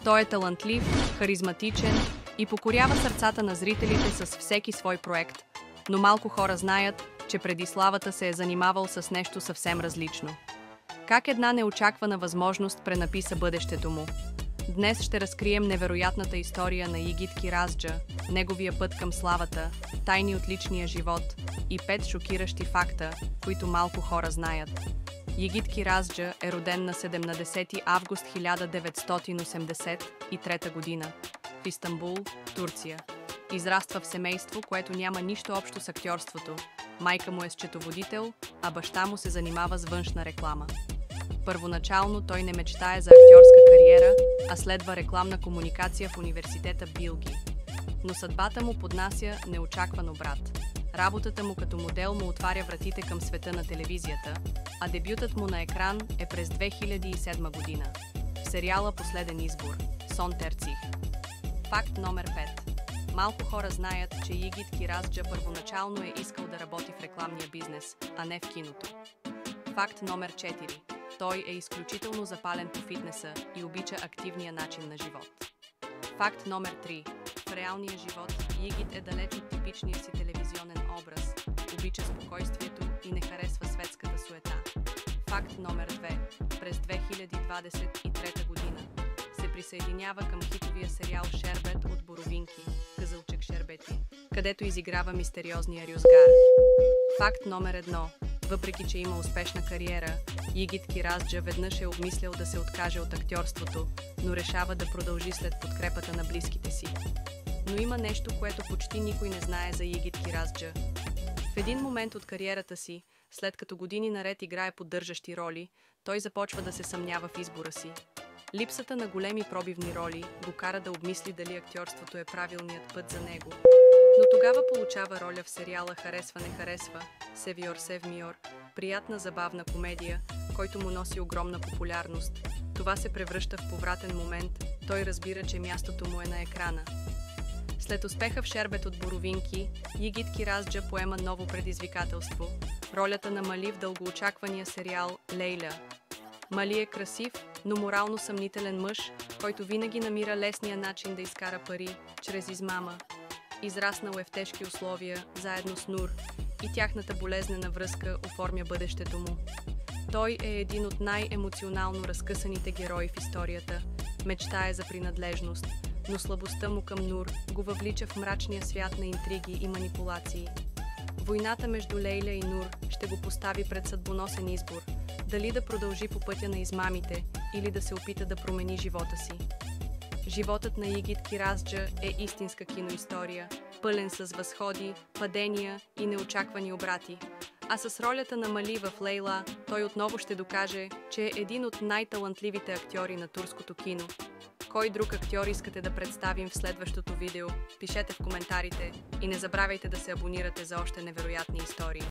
Той е талантлив, харизматичен и покорява сърцата на зрителите с всеки свой проект, но малко хора знаят, че преди славата се е занимавал с нещо съвсем различно. Как една неочаквана възможност пренаписа бъдещето му? Днес ще разкрием невероятната история на Йигит Киразджа, неговия път към славата, тайни от личния живот и 5 шокиращи факта, които малко хора знаят. Йигит Киразджа е роден на 17 август 1983 година в Истанбул, Турция. Израства в семейство, което няма нищо общо с актьорството. Майка му е счетоводител, а баща му се занимава с външна реклама. Първоначално той не мечтае за актьорска кариера, а следва рекламна комуникация в университета Билги. Но съдбата му поднася неочакван обрат. Работата му като модел му отваря вратите към света на телевизията, а дебютът му на екран е през 2007 година. В сериала "Последен избор" Сон Терцих. Факт номер 5. Малко хора знаят, че Йигит Киразджа първоначално е искал да работи в рекламния бизнес, а не в киното. Факт номер 4. Той е изключително запален по фитнеса и обича активния начин на живот. Факт номер 3. В реалния живот Йигит е далеч от типичния си телевизионен образ, обича спокойствието и не харесва светската суета. Факт номер 2. През 2023 година се присъединява към хитовия сериал "Шербет" от Боровинки, Кызылчык Шербети, където изиграва мистериозния рюзгар. Факт номер 1. Въпреки че има успешна кариера, Йигит Киразджа веднъж е обмислял да се откаже от актьорството, но решава да продължи след подкрепата на близките си. Но има нещо, което почти никой не знае за Йигит Киразджа. В един момент от кариерата си, след като години наред играе поддържащи роли, той започва да се съмнява в избора си. Липсата на големи пробивни роли го кара да обмисли дали актьорството е правилният път за него. Но тогава получава роля в сериала "Харесва не харесва", Севиор Севмиор, приятна забавна комедия, който му носи огромна популярност. Това се превръща в повратен момент, той разбира, че мястото му е на екрана. След успеха в "Шербет" от Боровинки, Йигит Киразджа поема ново предизвикателство – ролята на Мали в дългоочаквания сериал "Лейля". Мали е красив, но морално съмнителен мъж, който винаги намира лесния начин да изкара пари чрез измама. Израснал е в тежки условия, заедно с Нур, и тяхната болезнена връзка оформя бъдещето му. Той е един от най-емоционално разкъсаните герои в историята, мечтае за принадлежност, но слабостта му към Нур го въвлича в мрачния свят на интриги и манипулации. Войната между Лейля и Нур ще го постави пред съдбоносен избор – дали да продължи по пътя на измамите или да се опита да промени живота си. Животът на Йигит Киразджа е истинска киноистория, пълен с възходи, падения и неочаквани обрати. А с ролята на Мали в "Лейла" той отново ще докаже, че е един от най-талантливите актьори на турското кино. Кой друг актьор искате да представим в следващото видео? Пишете в коментарите и не забравяйте да се абонирате за още невероятни истории.